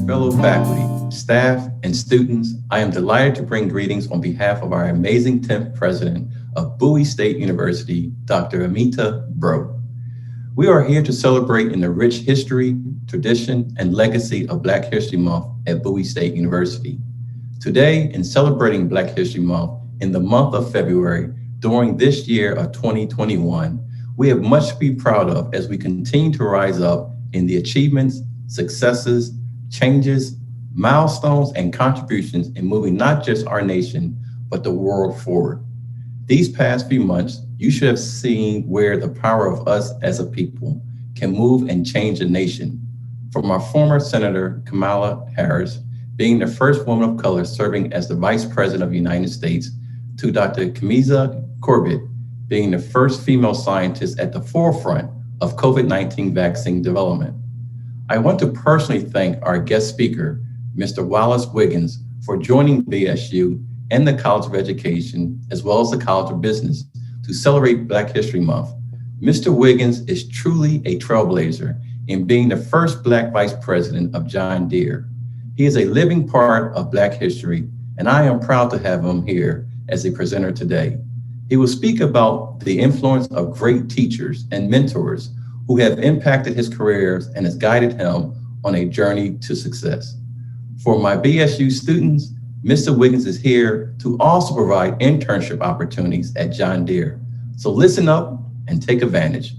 fellow faculty, staff, and students, I am delighted to bring greetings on behalf of our amazing 10th president of Bowie State University, Dr. Amita Bro. We are here to celebrate in the rich history, tradition, and legacy of Black History Month at Bowie State University. Today, in celebrating Black History Month in the month of February during this year of 2021, we have much to be proud of as we continue to rise up in the achievements, successes, changes, milestones, and contributions in moving not just our nation, but the world forward. These past few months, you should have seen where the power of us as a people can move and change a nation. From our former Senator Kamala Harris being the first woman of color serving as the Vice President of the United States, to Dr. Kamiza Corbett being the first female scientist at the forefront of COVID-19 vaccine development. I want to personally thank our guest speaker, Mr. Wallas Wiggins, for joining BSU and the College of Education, as well as the College of Business, to celebrate Black History Month. Mr. Wiggins is truly a trailblazer in being the first Black Vice President of John Deere. He is a living part of Black history, and I am proud to have him here as a presenter today. He will speak about the influence of great teachers and mentors who have impacted his careers and has guided him on a journey to success. For my BSU students, Mr. Wiggins is here to also provide internship opportunities at John Deere. So listen up and take advantage.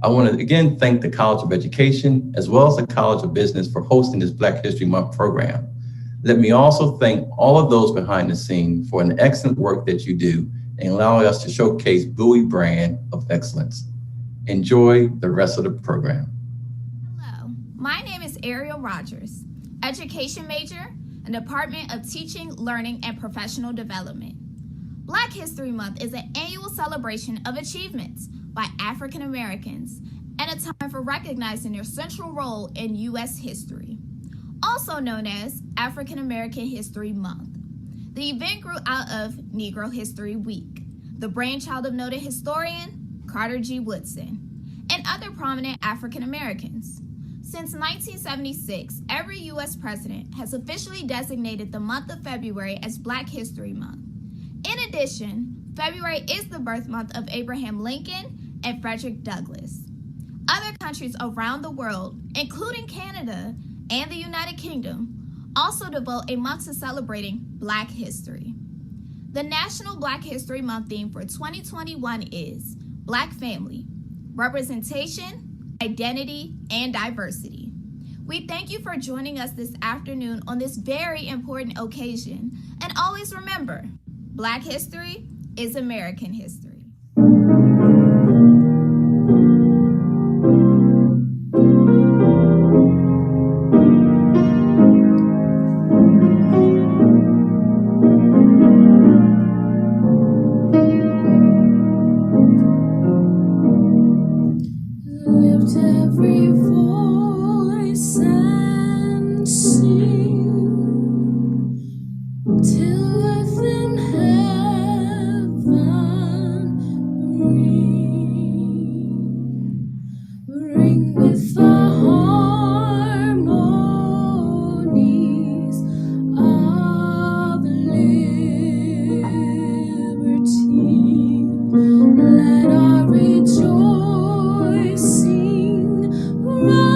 I want to again thank the College of Education as well as the College of Business for hosting this Black History Month program. Let me also thank all of those behind the scenes for an excellent work that you do and allowing us to showcase Bowie brand of excellence. Enjoy the rest of the program. Hello, my name is Ariel Rogers, education major in the Department of Teaching, Learning, and Professional Development. Black History Month is an annual celebration of achievements by African Americans and a time for recognizing their central role in U.S. history, also known as African American History Month. The event grew out of Negro History Week, the brainchild of noted historian Carter G. Woodson, and other prominent African Americans. Since 1976, every U.S. president has officially designated the month of February as Black History Month. In addition, February is the birth month of Abraham Lincoln and Frederick Douglass. Other countries around the world, including Canada and the United Kingdom, also devote a month to celebrating Black history. The National Black History Month theme for 2021 is Black Family, Representation, Identity, and Diversity. We thank you for joining us this afternoon on this very important occasion, and always remember, Black history is American history. Rejoicing, rise.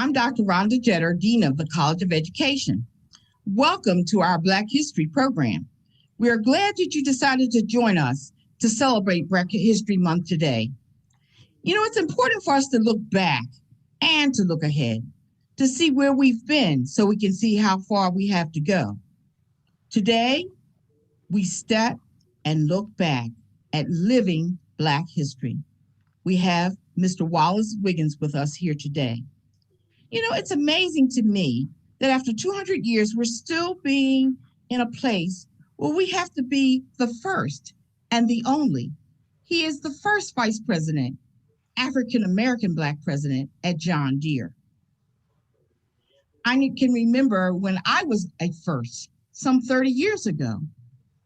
I'm Dr. Rhonda Jetter, Dean of the College of Education. Welcome to our Black History program. We are glad that you decided to join us to celebrate Black History Month today. You know, it's important for us to look back and to look ahead, to see where we've been so we can see how far we have to go. Today, we step and look back at living Black history. We have Mr. Wallas Wiggins with us here today. You know, it's amazing to me that after 200 years, we're still being in a place where we have to be the first and the only. He is the first vice president, African-American Black president at John Deere. I can remember when I was a first, some 30 years ago,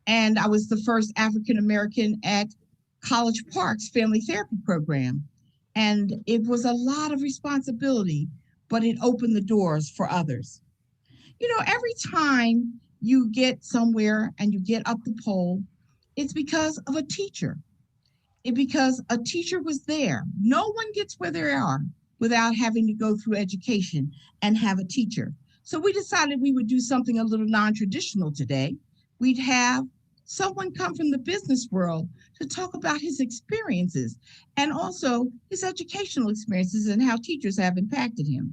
and I was the first African-American at College Park's family therapy program. And it was a lot of responsibility, but it opened the doors for others. You know, every time you get somewhere and you get up the pole, it's because of a teacher. It's because a teacher was there. No one gets where they are without having to go through education and have a teacher. So we decided we would do something a little non-traditional today. We'd have someone come from the business world to talk about his experiences and also his educational experiences and how teachers have impacted him.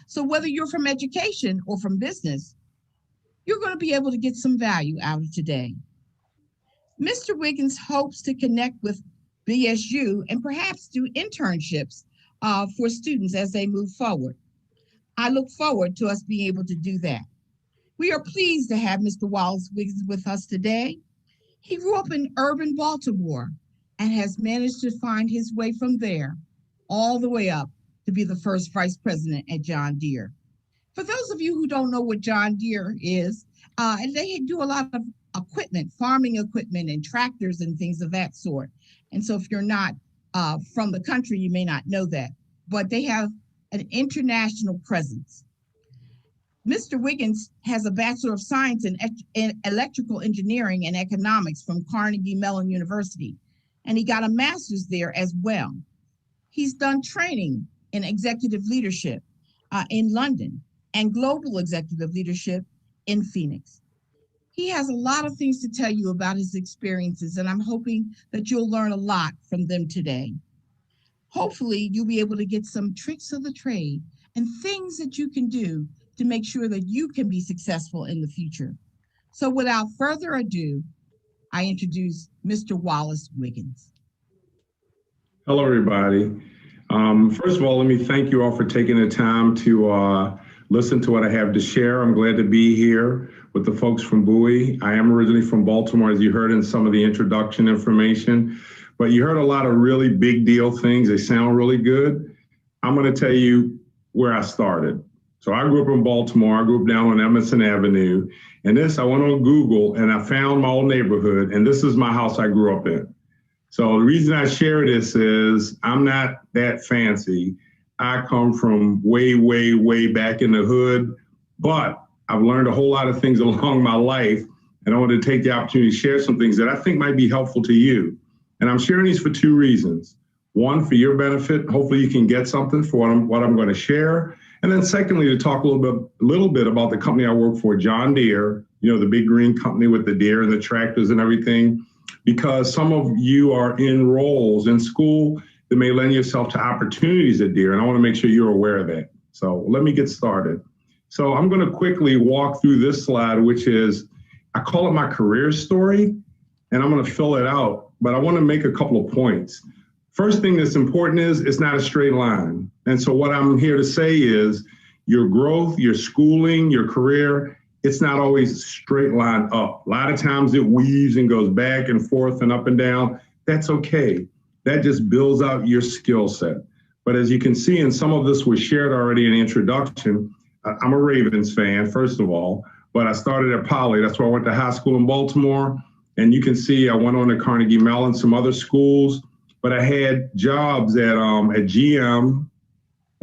So whether you're from education or from business, you're going to be able to get some value out of today. Mr. Wiggins hopes to connect with BSU and perhaps do internships for students as they move forward. I look forward to us being able to do that. We are pleased to have Mr. Wallas Wiggins with us today. He grew up in urban Baltimore and has managed to find his way from there all the way up to be the first vice president at John Deere. For those of you who don't know what John Deere is, they do a lot of equipment, farming equipment and tractors and things of that sort. And so if you're not from the country, you may not know that, but they have an international presence. Mr. Wiggins has a Bachelor of Science in Electrical Engineering and Economics from Carnegie Mellon University, and he got a master's there as well. He's done training in executive leadership in London and global executive leadership in Phoenix. He has a lot of things to tell you about his experiences, and I'm hoping that you'll learn a lot from them today. Hopefully, you'll be able to get some tricks of the trade and things that you can do to make sure that you can be successful in the future. So without further ado, I introduce Mr. Wallas Wiggins. Hello, everybody. First of all, let me thank you all for taking the time to listen to what I have to share. I'm glad to be here with the folks from Bowie. I am originally from Baltimore, as you heard in some of the introduction information, but you heard a lot of really big deal things. They sound really good. I'm going to tell you where I started. So I grew up in Baltimore. I grew up down on Emerson Avenue. And I went on Google and I found my old neighborhood. And this is my house I grew up in. So the reason I share this is I'm not that fancy. I come from way, way, way back in the hood, but I've learned a whole lot of things along my life. And I wanted to take the opportunity to share some things that I think might be helpful to you. And I'm sharing these for two reasons. One, for your benefit. Hopefully you can get something for what I'm going to share. And then secondly, to talk a little bit about the company I work for, John Deere, you know, the big green company with the deer and the tractors and everything, because some of you are in roles in school that may lend yourself to opportunities at Deere. And I want to make sure you're aware of that. So let me get started. So I'm going to quickly walk through this slide, which is, I call it my career story, and I'm going to fill it out, but I want to make a couple of points. First thing that's important is it's not a straight line. And so what I'm here to say is your growth, your schooling, your career, it's not always a straight line up. A lot of times it weaves and goes back and forth and up and down. That's okay. That just builds out your skill set. But as you can see, and some of this was shared already in the introduction, I'm a Ravens fan, first of all, but I started at Poly. That's where I went to high school in Baltimore. And you can see I went on to Carnegie Mellon, some other schools. But I had jobs at GM,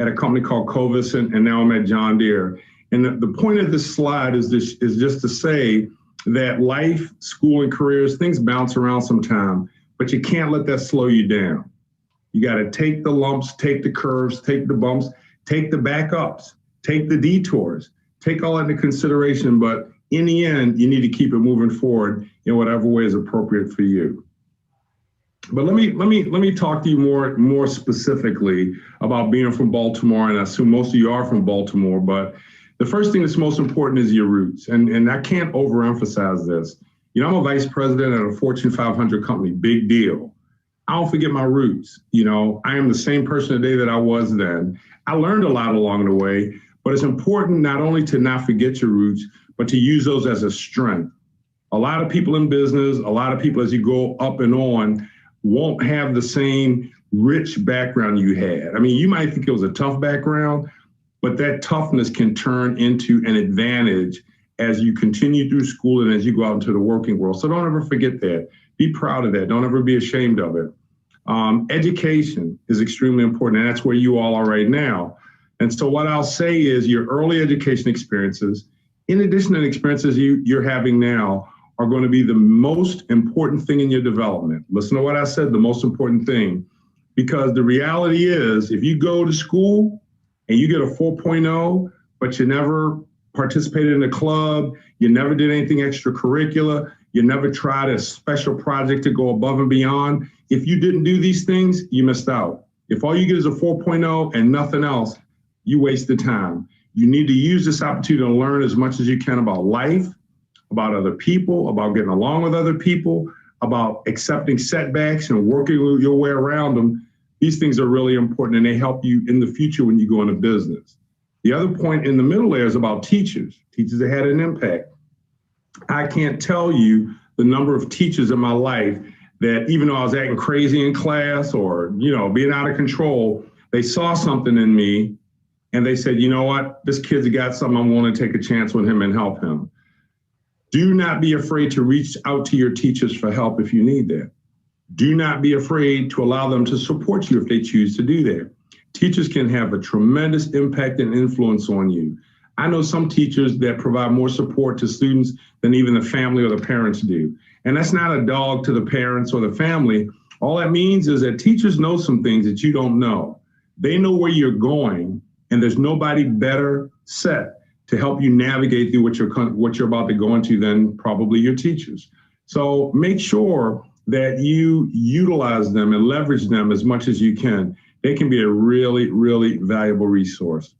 at a company called Covison, and now I'm at John Deere. And the point of this slide is just to say that life, school, and careers, things bounce around sometime, but you can't let that slow you down. You got to take the lumps, take the curves, take the bumps, take the backups, take the detours, take all that into consideration. But in the end, you need to keep it moving forward in whatever way is appropriate for you. But let me talk to you more specifically about being from Baltimore, and I assume most of you are from Baltimore. But the first thing that's most important is your roots, and I can't overemphasize this. You know, I'm a vice president at a Fortune 500 company, big deal. I don't forget my roots. You know, I am the same person today that I was then. I learned a lot along the way, but it's important not only to not forget your roots, but to use those as a strength. A lot of people in business, a lot of people as you go up and on, won't have the same rich background you had. I mean, you might think it was a tough background, but that toughness can turn into an advantage as you continue through school and as you go out into the working world. So don't ever forget that. Be proud of that. Don't ever be ashamed of it. Education is extremely important, and that's where you all are right now. And so what I'll say is your early education experiences, in addition to the experiences you're having now, are going to be the most important thing in your development. Listen to what I said, the most important thing, because the reality is if you go to school and you get a 4.0, but you never participated in a club, you never did anything extracurricular, you never tried a special project to go above and beyond. If you didn't do these things, you missed out. If all you get is a 4.0 and nothing else, you wasted time. You need to use this opportunity to learn as much as you can about life, about other people, about getting along with other people, about accepting setbacks and working your way around them. These things are really important, and they help you in the future when you go into business. The other point in the middle there is about teachers that had an impact. I can't tell you the number of teachers in my life that even though I was acting crazy in class or, you know, being out of control, they saw something in me and they said, you know what, this kid's got something, I'm willing to take a chance with him and help him. Do not be afraid to reach out to your teachers for help if you need that. Do not be afraid to allow them to support you if they choose to do that. Teachers can have a tremendous impact and influence on you. I know some teachers that provide more support to students than even the family or the parents do. And that's not a dog to the parents or the family. All that means is that teachers know some things that you don't know. They know where you're going, and there's nobody better set to help you navigate through what you're about to go into than probably your teachers. So make sure that you utilize them and leverage them as much as you can. They can be a really, really valuable resource.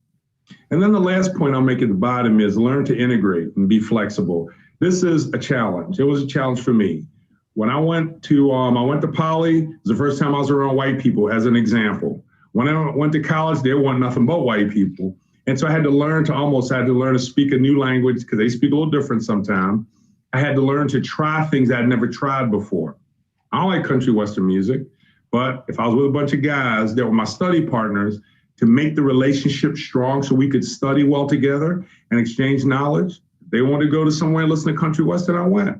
And then the last point I'll make at the bottom is learn to integrate and be flexible. This is a challenge. It was a challenge for me. When I went to Poly, it was the first time I was around white people, as an example. When I went to college, there weren't nothing but white people. And so I had to learn to speak a new language because they speak a little different sometimes. I had to learn to try things I'd never tried before. I don't like country western music, but if I was with a bunch of guys that were my study partners, to make the relationship strong so we could study well together and exchange knowledge, they wanted to go to somewhere and listen to country western, I went.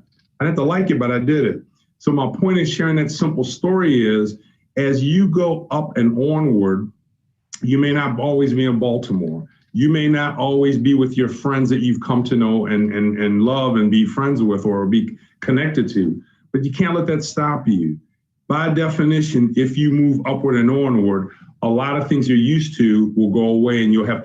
I didn't have to like it, but I did it. So my point in sharing that simple story is, as you go up and onward, you may not always be in Baltimore. You may not always be with your friends that you've come to know and love and be friends with or be connected to, but you can't let that stop you. By definition, if you move upward and onward, a lot of things you're used to will go away, and you'll have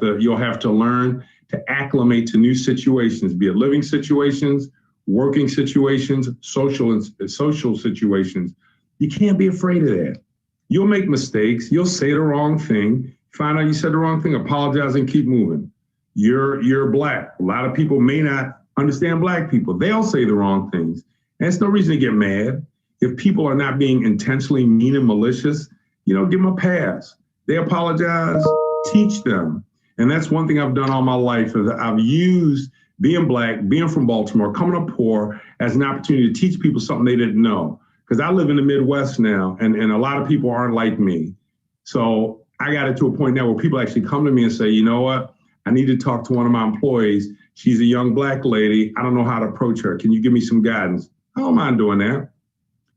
to learn to acclimate to new situations, be it living situations, working situations, social situations. You can't be afraid of that. You'll make mistakes. You'll say the wrong thing. Find out you said the wrong thing, apologize and keep moving. You're Black. A lot of people may not understand Black people. They'll say the wrong things. And it's no reason to get mad. If people are not being intentionally mean and malicious, give them a pass. They apologize, teach them. And that's one thing I've done all my life is I've used being Black, being from Baltimore, coming up poor as an opportunity to teach people something they didn't know. Because I live in the Midwest now, and a lot of people aren't like me. So I got it to a point now where people actually come to me and say, you know what? I need to talk to one of my employees. She's a young Black lady. I don't know how to approach her. Can you give me some guidance? I don't mind doing that.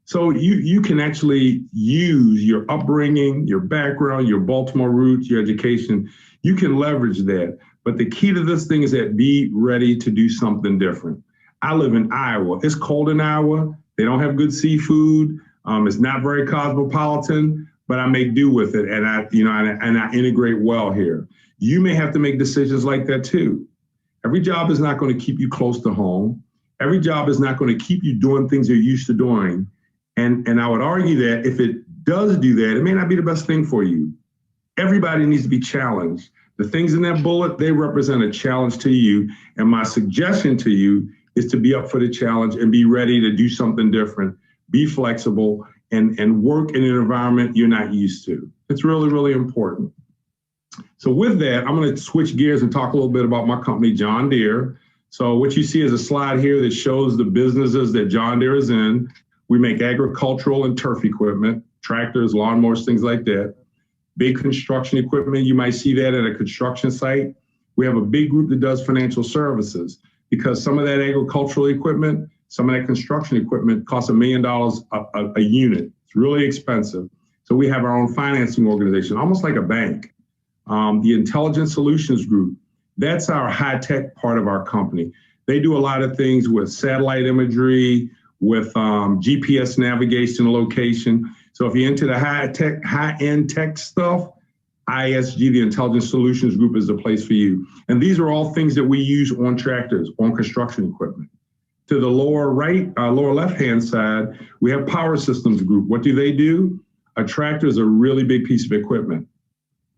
So you can actually use your upbringing, your background, your Baltimore roots, your education. You can leverage that. But the key to this thing is that be ready to do something different. I live in Iowa. It's cold in Iowa. They don't have good seafood. It's not very cosmopolitan. but I make do with it, and I integrate well here. You may have to make decisions like that too. Every job is not going to keep you close to home. Every job is not going to keep you doing things you're used to doing. And I would argue that if it does do that, it may not be the best thing for you. Everybody needs to be challenged. The things in that bullet, they represent a challenge to you. And my suggestion to you is to be up for the challenge and be ready to do something different, be flexible, and work in an environment you're not used to. It's really, really important. So with that, I'm going to switch gears and talk a little bit about my company, John Deere. So what you see is a slide here that shows the businesses that John Deere is in. We make agricultural and turf equipment, tractors, lawnmowers, things like that. Big construction equipment, you might see that at a construction site. We have a big group that does financial services because some of that agricultural equipment, some of that construction equipment costs $1 million a unit. It's really expensive. So we have our own financing organization, almost like a bank. The Intelligence Solutions Group, that's our high-tech part of our company. They do a lot of things with satellite imagery, with GPS navigation location. So if you're into the high-end tech stuff, ISG, the Intelligence Solutions Group, is the place for you. And these are all things that we use on tractors, on construction equipment. To the lower left-hand side, we have Power Systems Group. What do? A tractor is a really big piece of equipment.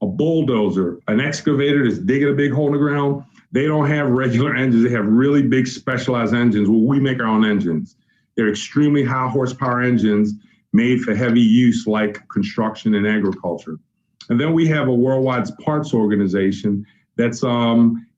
A bulldozer, an excavator that's digging a big hole in the ground, they don't have regular engines. They have really big specialized engines. Well, we make our own engines. They're extremely high horsepower engines made for heavy use like construction and agriculture. And then we have a worldwide parts organization that's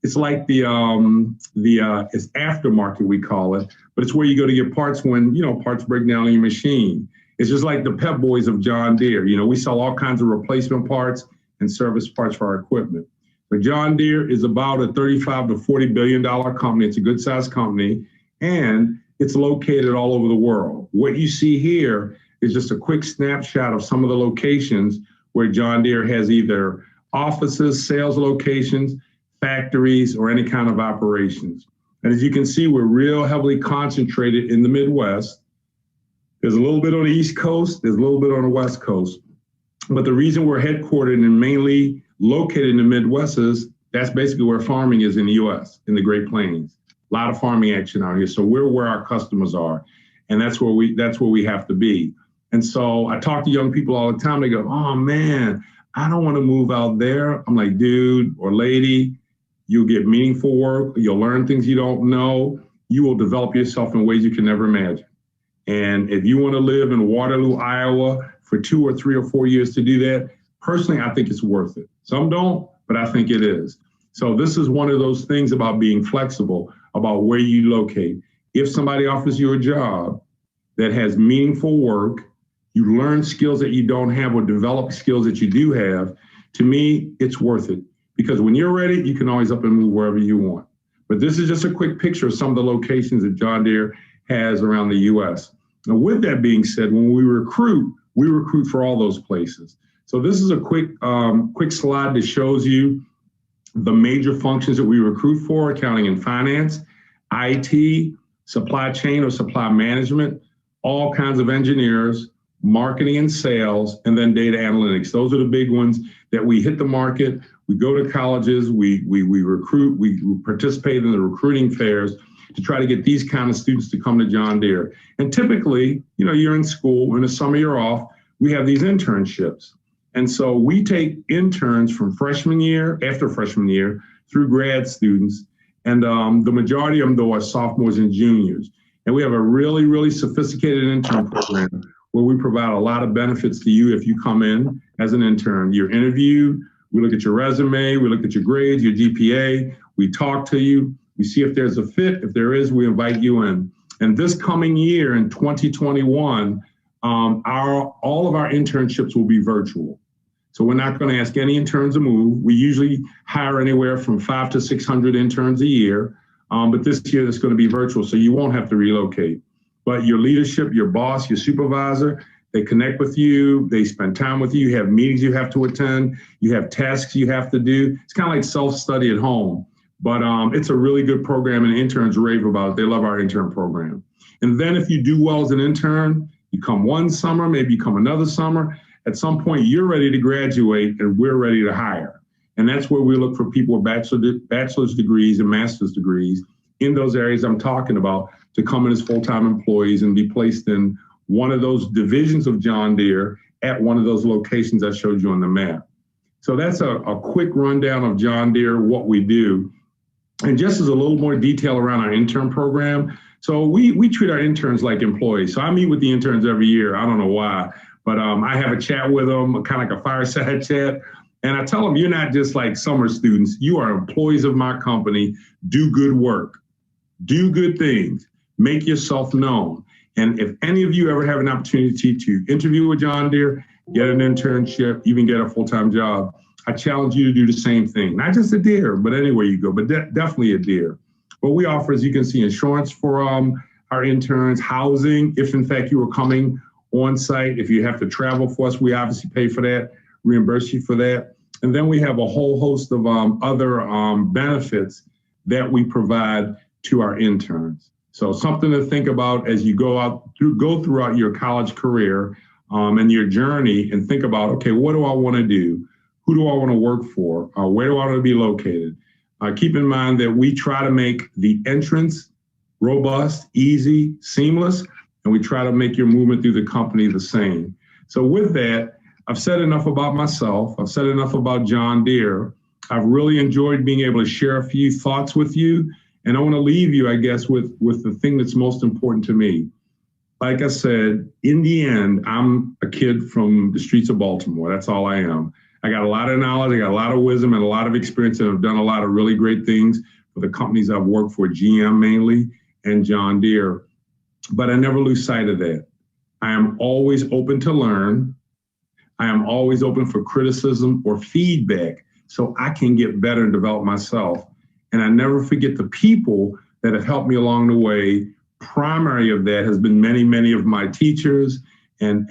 it's like it's aftermarket, we call it, but it's where you go to get parts when parts break down on your machine. It's just like the Pep Boys of John Deere. We sell all kinds of replacement parts and service parts for our equipment. But John Deere is about a $35 to $40 billion company. It's a good sized company, and it's located all over the world. What you see here is just a quick snapshot of some of the locations where John Deere has either offices, sales locations, factories, or any kind of operations. And as you can see, we're real heavily concentrated in the Midwest. There's a little bit on the East Coast, there's a little bit on the West Coast. But the reason we're headquartered and mainly located in the Midwest is that's basically where farming is in the US, in the Great Plains. A lot of farming action out here. So we're where our customers are. And that's where we have to be. And so I talk to young people all the time. They go, oh man, I don't want to move out there. I'm like, dude or lady, you'll get meaningful work. You'll learn things you don't know. You will develop yourself in ways you can never imagine. And if you want to live in Waterloo, Iowa for 2 or 3 or 4 years to do that, personally, I think it's worth it. Some don't, but I think it is. So this is one of those things about being flexible, about where you locate. If somebody offers you a job that has meaningful work, you learn skills that you don't have or develop skills that you do have, to me, it's worth it. Because when you're ready, you can always up and move wherever you want. But this is just a quick picture of some of the locations that John Deere has around the US. Now, with that being said, when we recruit for all those places. So this is a quick slide that shows you the major functions that we recruit for: accounting and finance, IT, supply chain or supply management, all kinds of engineers, marketing and sales, and then data analytics. Those are the big ones that we hit the market. We go to colleges, we recruit, we participate in the recruiting fairs to try to get these kind of students to come to John Deere. And typically, you're in school, in the summer you're off, we have these internships. And so we take interns from after freshman year, through grad students. And the majority of them, though, are sophomores and juniors. And we have a really, really sophisticated intern program where we provide a lot of benefits to you if you come in as an intern. You're interviewed, we look at your resume, we look at your grades, your GPA, we talk to you, we see if there's a fit. If there is, we invite you in. And this coming year in 2021, all of our internships will be virtual. So we're not going to ask any interns to move. We usually hire anywhere from 500 to 600 interns a year. But this year it's going to be virtual, so you won't have to relocate. But your leadership, your boss, your supervisor, they connect with you, they spend time with you, you have meetings you have to attend, you have tasks you have to do. It's kind of like self-study at home. But it's a really good program, and interns rave about it. They love our intern program. And then if you do well as an intern, you come one summer, maybe you come another summer, at some point you're ready to graduate and we're ready to hire. And that's where we look for people with bachelor's degrees and master's degrees in those areas I'm talking about to come in as full-time employees and be placed in one of those divisions of John Deere at one of those locations I showed you on the map. So that's a quick rundown of John Deere, what we do. And just as a little more detail around our intern program. So we treat our interns like employees. So I meet with the interns every year. I don't know why, but I have a chat with them, kind of like a fireside chat. And I tell them, you're not just like summer students. You are employees of my company. Do good work. Do good things. Make yourself known. And if any of you ever have an opportunity to interview with John Deere, get an internship, even get a full-time job, I challenge you to do the same thing. Not just a Deere, but anywhere you go, but definitely a Deere. What we offer, as you can see, insurance for our interns, housing, if in fact you are coming on site. If you have to travel for us, we obviously pay for that, reimburse you for that. And then we have a whole host of other benefits that we provide to our interns. So something to think about as you go throughout your college career and your journey, and think about, okay, what do I want to do? Who do I want to work for? Where do I want to be located? Keep in mind that we try to make the entrance robust, easy, seamless, and we try to make your movement through the company the same. So with that, I've said enough about myself. I've said enough about John Deere. I've really enjoyed being able to share a few thoughts with you. And I want to leave you, I guess, with the thing that's most important to me. Like I said, in the end, I'm a kid from the streets of Baltimore. That's all I am. I got a lot of knowledge, I got a lot of wisdom and a lot of experience, and I've done a lot of really great things for the companies I've worked for, GM mainly, and John Deere. But I never lose sight of that. I am always open to learn. I am always open for criticism or feedback so I can get better and develop myself. And I never forget the people that have helped me along the way. Primary of that has been many, many of my teachers and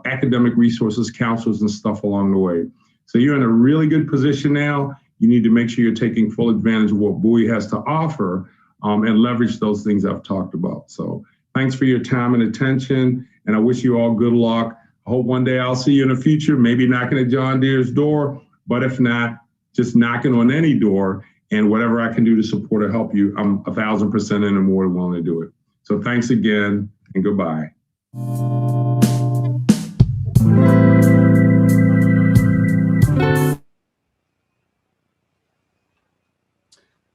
academic resources, counselors, and stuff along the way. So you're in a really good position now. You need to make sure you're taking full advantage of what Bowie has to offer and leverage those things I've talked about. So thanks for your time and attention, and I wish you all good luck. I hope one day I'll see you in the future, maybe knocking at John Deere's door, but if not, just knocking on any door, and whatever I can do to support or help you, I'm 1,000% in and more than willing to do it. So thanks again, and goodbye.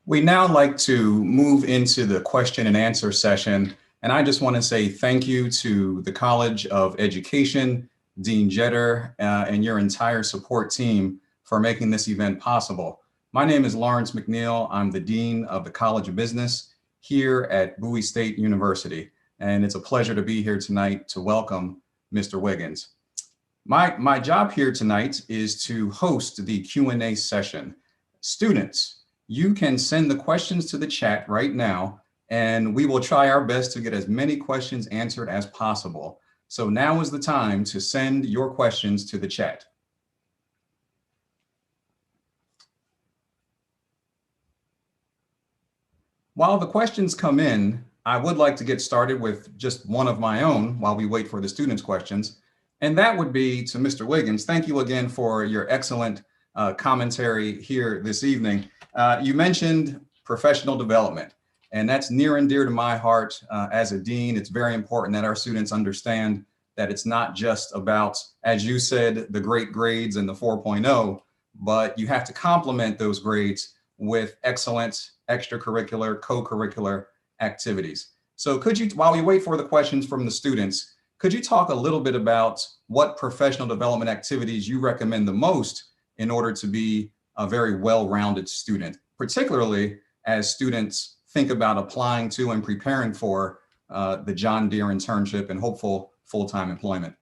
We now like to move into the question and answer session. And I just want to say thank you to the College of Education, Dean Jetter, and your entire support team for making this event possible. My name is Lawrence McNeil. I'm the Dean of the College of Business here at Bowie State University. And it's a pleasure to be here tonight to welcome Mr. Wiggins. My job here tonight is to host the Q&A session. Students, you can send the questions to the chat right now, and we will try our best to get as many questions answered as possible. So now is the time to send your questions to the chat. While the questions come in, I would like to get started with just one of my own while we wait for the students' questions. And that would be to Mr. Wiggins. Thank you again for your excellent commentary here this evening. You mentioned professional development, and that's near and dear to my heart as a dean. It's very important that our students understand that it's not just about, as you said, the great grades and the 4.0, but you have to complement those grades with excellent extracurricular, co-curricular activities. So could you, while we wait for the questions from the students, could you talk a little bit about what professional development activities you recommend the most in order to be a very well-rounded student, particularly as students think about applying to and preparing for the John Deere internship and hopeful full-time employment?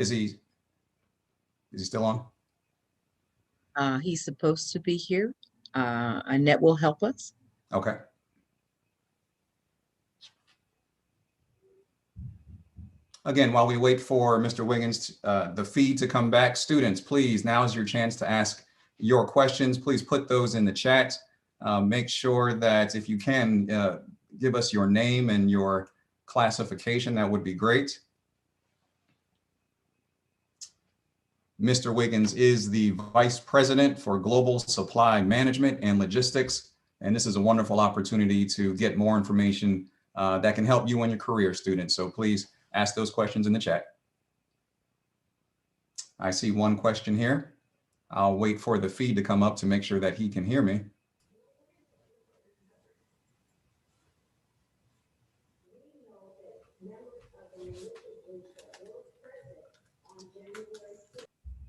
Is he still on? He's supposed to be here. Annette will help us. Okay. Again, while we wait for Mr. Wiggins, the feed to come back, students, please, now is your chance to ask your questions. Please put those in the chat. Make sure that if you can, give us your name and your classification. That would be great. Mr. Wiggins is the Vice President for Global Supply Management and Logistics. And this is a wonderful opportunity to get more information that can help you in your career, students. So please ask those questions in the chat. I see one question here. I'll wait for the feed to come up to make sure that he can hear me.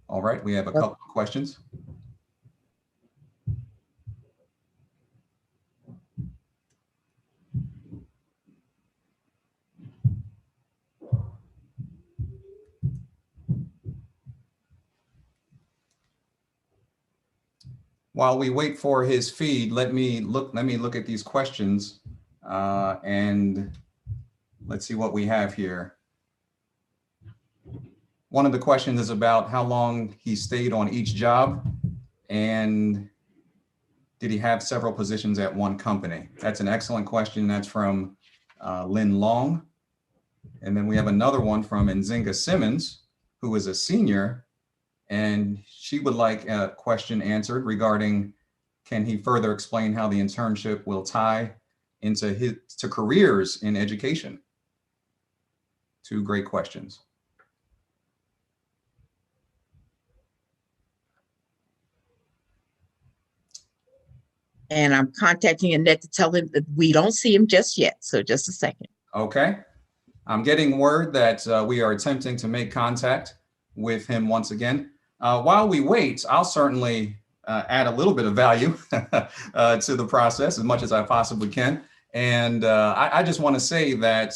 All right, we have a couple of questions. While we wait for his feed, let me look at these questions and let's see what we have here. One of the questions is about how long he stayed on each job and did he have several positions at one company? That's an excellent question. That's from Lynn Long. And then we have another one from Nzinga Simmons, who is a senior, and she would like a question answered regarding, can he further explain how the internship will tie into careers in education? Two great questions. And I'm contacting Annette to tell him that we don't see him just yet. So just a second. Okay. I'm getting word that we are attempting to make contact with him once again. While we wait, I'll certainly add a little bit of value to the process as much as I possibly can. And I just want to say that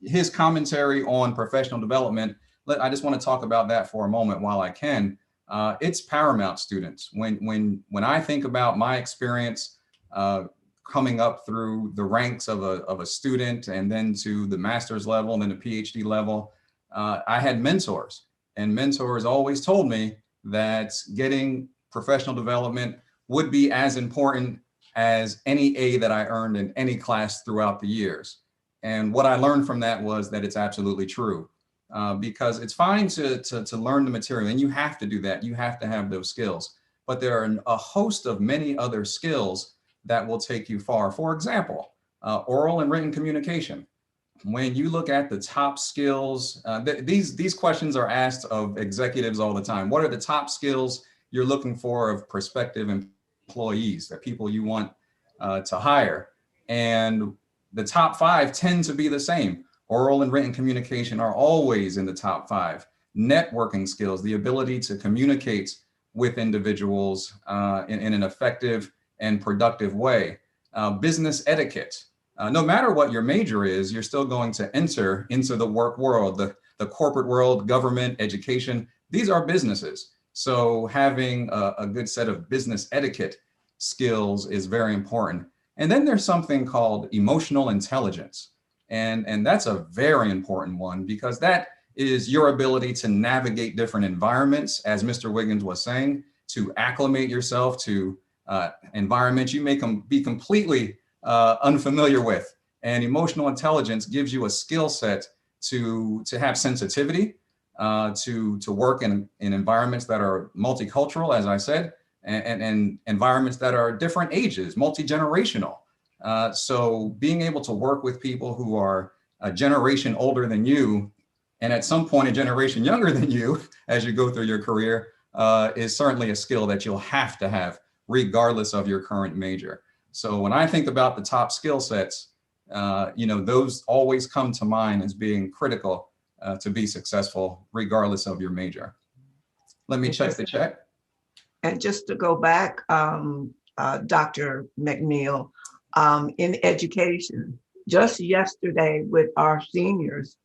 his commentary on professional development, I just want to talk about that for a moment while I can. It's paramount, students. When I think about my experience coming up through the ranks of a student and then to the master's level and then the PhD level, I had mentors, and mentors always told me that getting professional development would be as important as any A that I earned in any class throughout the years. And what I learned from that was that it's absolutely true. Because it's fine to learn the material, and you have to do that. You have to have those skills. But there are a host of many other skills that will take you far. For example, oral and written communication. When you look at the top skills, these questions are asked of executives all the time. What are the top skills you're looking for of prospective employees, the people you want to hire? And the top 5 tend to be the same. Oral and written communication are always in the top 5. Networking skills, the ability to communicate with individuals in an effective and productive way. Business etiquette. No matter what your major is, you're still going to enter into the work world, the corporate world, government, education. These are businesses. So having a good set of business etiquette skills is very important. And then there's something called emotional intelligence. And that's a very important one, because that is your ability to navigate different environments, as Mr. Wiggins was saying, to acclimate yourself to environments you may be completely unfamiliar with. And emotional intelligence gives you a skill set to have sensitivity, to work in environments that are multicultural, as I said, and environments that are different ages, multi-generational. So being able to work with people who are a generation older than you, and at some point a generation younger than you as you go through your career, is certainly a skill that you'll have to have regardless of your current major. So when I think about the top skill sets, those always come to mind as being critical to be successful regardless of your major. Let me check the chat. And just to go back, Dr. McNeil, in education, just yesterday with our seniors,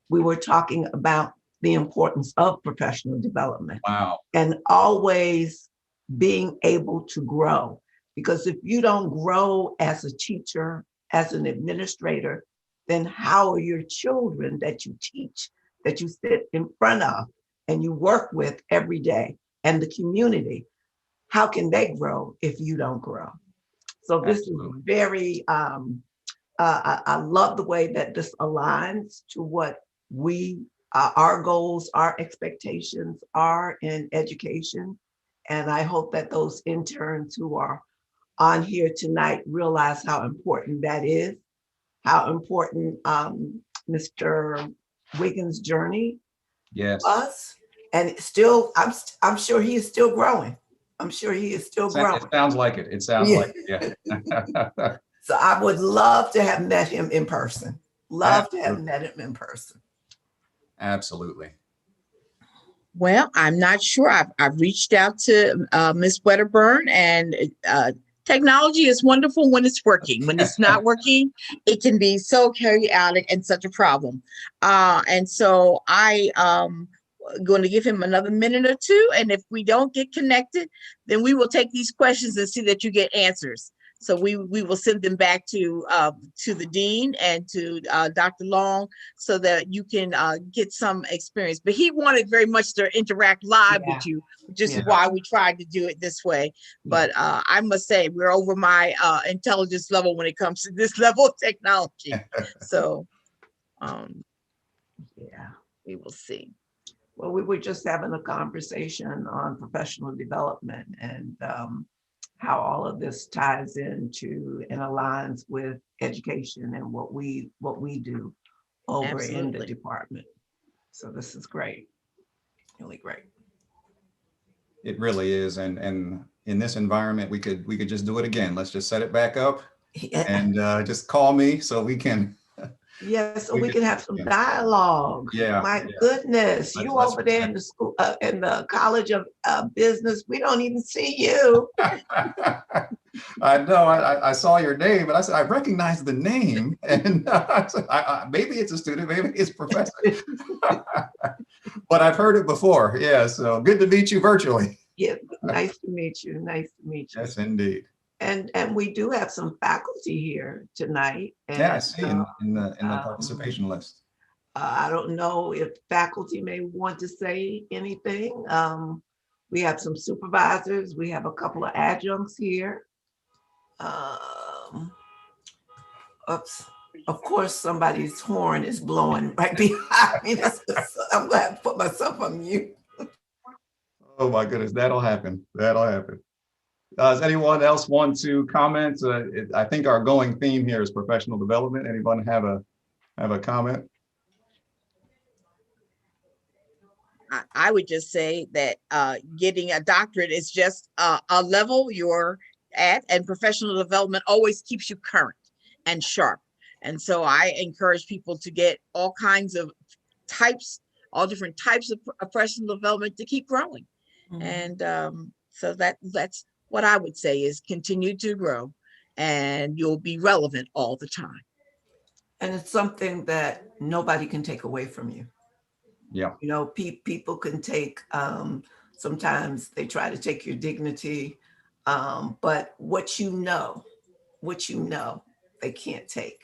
we were talking about the importance of professional development. Wow. And always being able to grow. Because if you don't grow as a teacher, as an administrator, then how are your children that you teach, that you sit in front of and you work with every day, and the community, how can they grow if you don't grow? So this Absolutely. is very, I love the way that this aligns to what our goals, our expectations are in education. And I hope that those interns who are on here tonight realize how important that is, how important Mr. Wiggins' journey Yes. was. And still, I'm sure he is still growing. I'm sure he is still growing. It sounds like it. It sounds like it. Yeah. So I would love to have met him in person. Love to have met him in person. Absolutely. Well, I'm not sure. I've reached out to Ms. Wedderburn, and technology is wonderful when it's working. When it's not working, it can be so chaotic and such a problem. And so I going to give him another minute or two. And if we don't get connected, then we will take these questions and see that you get answers. So we will send them back to the dean and to Dr. Long, so that you can get some experience. But he wanted very much to interact live with you, which is why we tried to do it this way. But I must say, we're over my intelligence level when it comes to this level of technology. So yeah, we will see. Well, we were just having a conversation on professional development and how all of this ties into and aligns with education and what we do over in the department. So this is great, really great. It really is, and in this environment, we could just do it again. Let's just set it back up and just call me so we can. Yes, so we can have some dialogue. Yeah. My goodness, you over there in the school, in the College of Business, we don't even see you. I know. I saw your name, and I said I recognize the name, and I said, maybe it's a student, maybe it's a professor, but I've heard it before. Yeah. So good to meet you virtually. Yeah, nice to meet you. Nice to meet you. Yes, indeed. And we do have some faculty here tonight. And, yeah, I see in the participation list. I don't know if faculty may want to say anything. We have some supervisors. We have a couple of adjuncts here. Oops. Of course, somebody's horn is blowing right behind me. I'm going to put myself on mute. Oh my goodness, that'll happen. That'll happen. Does anyone else want to comment? I think our going theme here is professional development. Anyone have a comment? I would just say that getting a doctorate is just a level you're at, and professional development always keeps you current and sharp. And so I encourage people to get all kinds of types, all different types of professional development to keep growing. And so that's what I would say is continue to grow, and you'll be relevant all the time. And it's something that nobody can take away from you. Yeah. You know, people can take, sometimes they try to take your dignity, but what you know, they can't take.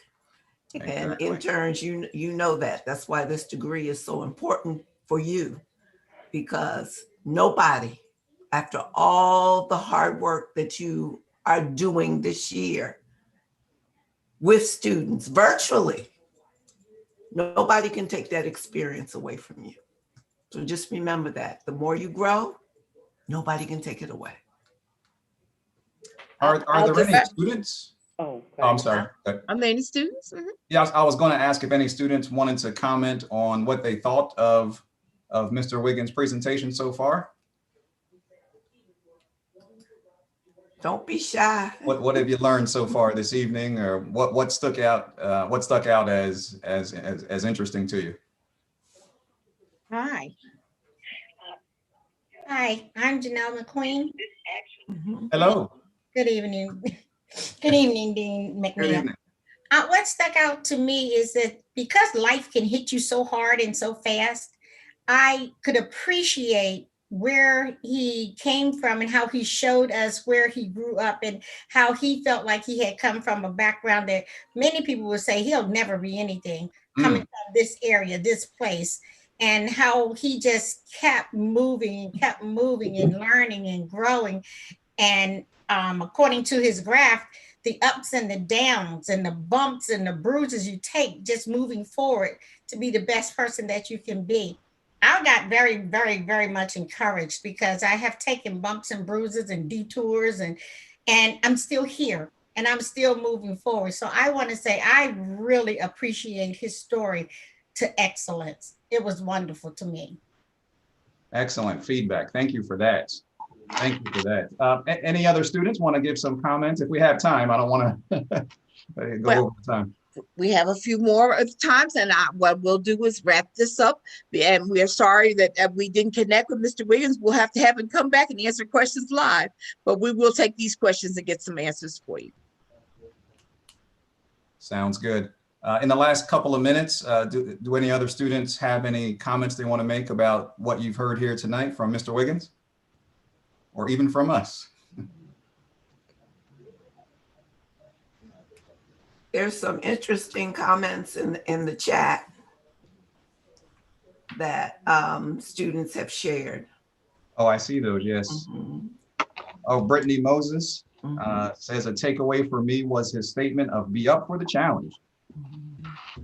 Exactly. And interns, you know that. That's why this degree is so important for you, because nobody, after all the hard work that you are doing this year with students virtually, nobody can take that experience away from you. So just remember that. The more you grow, nobody can take it away. Are there any students? Oh, I'm sorry. Are there any students? Yeah, I was going to ask if any students wanted to comment on what they thought of Mr. Wiggins' presentation so far. Don't be shy. What have you learned so far this evening, or what stuck out? What stuck out as interesting to you? Hi, I'm Janelle McQueen. Hello. Good evening. Good evening, Dean McNeil. Good evening. What stuck out to me is that because life can hit you so hard and so fast, I could appreciate where he came from and how he showed us where he grew up and how he felt like he had come from a background that many people would say he'll never be anything coming from this area, this place, and how he just kept moving and learning and growing. And according to his graph, the ups and the downs and the bumps and the bruises you take just moving forward to be the best person that you can be. I got very, very, very much encouraged because I have taken bumps and bruises and detours and I'm still here and I'm still moving forward. So I want to say I really appreciate his story to excellence. It was wonderful to me. Excellent feedback. Thank you for that. Thank you for that. Any other students want to give some comments? If we have time, I don't want to go over the time. We have a few more times, and what we'll do is wrap this up. And we are sorry that we didn't connect with Mr. Wiggins. We'll have to have him come back and answer questions live, but we will take these questions and get some answers for you. Sounds good. In the last couple of minutes, do any other students have any comments they want to make about what you've heard here tonight from Mr. Wiggins? Or even from us? There's some interesting comments in the chat that students have shared. Oh, I see those, yes. Oh, Brittany Moses says a takeaway for me was his statement of be up for the challenge.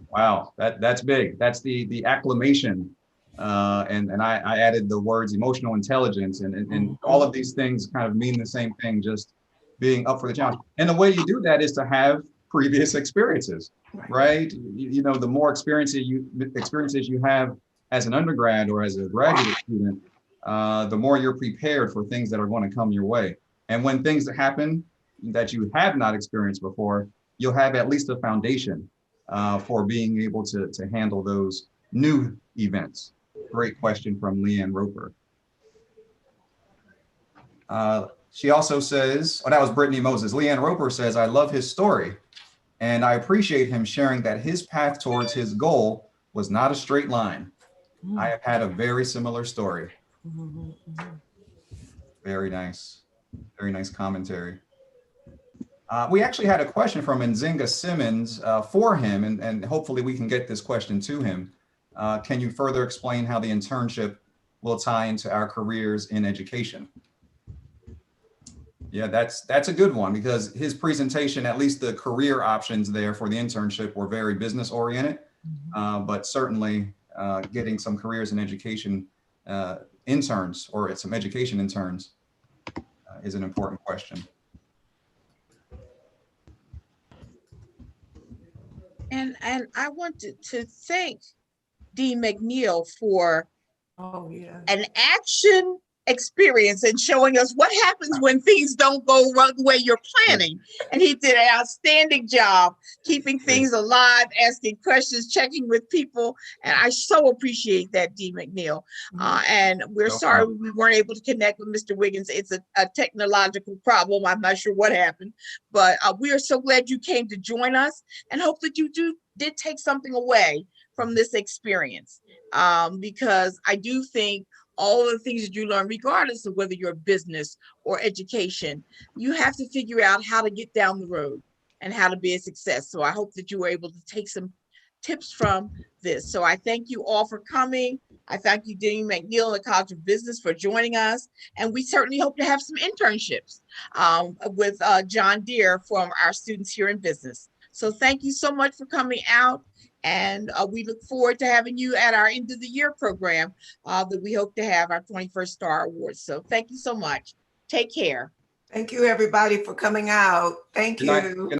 Wow, that's big. That's the acclamation. And I added the words emotional intelligence and all of these things kind of mean the same thing, just being up for the challenge. And the way you do that is to have previous experiences, right? You know, the more experiences you have as an undergrad or as a graduate student, the more you're prepared for things that are going to come your way. And when things happen that you have not experienced before, you'll have at least a foundation for being able to handle those new events. Great question from Leanne Roper. She also says, oh, that was Brittany Moses. Leanne Roper says, I love his story. And I appreciate him sharing that his path towards his goal was not a straight line. I have had a very similar story. Very nice commentary. We actually had a question from Nzinga Simmons for him, and hopefully we can get this question to him. Can you further explain how the internship will tie into our careers in education? Yeah, that's a good one because his presentation, at least the career options there for the internship were very business oriented, but certainly getting some careers in education interns or some education interns is an important question. And I wanted to thank Dean McNeil for an action experience and showing us what happens when things don't go the way you're planning. And he did an outstanding job keeping things alive, asking questions, checking with people. And I so appreciate that, Dean McNeil. And we're sorry we weren't able to connect with Mr. Wiggins. It's a technological problem. I'm not sure what happened, but we are so glad you came to join us and hope that you did take something away from this experience, because I do think all of the things that you learn, regardless of whether you're business or education, you have to figure out how to get down the road and how to be a success. So I hope that you were able to take some tips from this. So I thank you all for coming. I thank you, Dean McNeil and the College of Business, for joining us. And we certainly hope to have some internships with John Deere from our students here in business. So thank you so much for coming out. And we look forward to having you at our end of the year program that we hope to have our 21st Star Awards. So thank you so much. Take care. Thank you, everybody, for coming out. Thank you.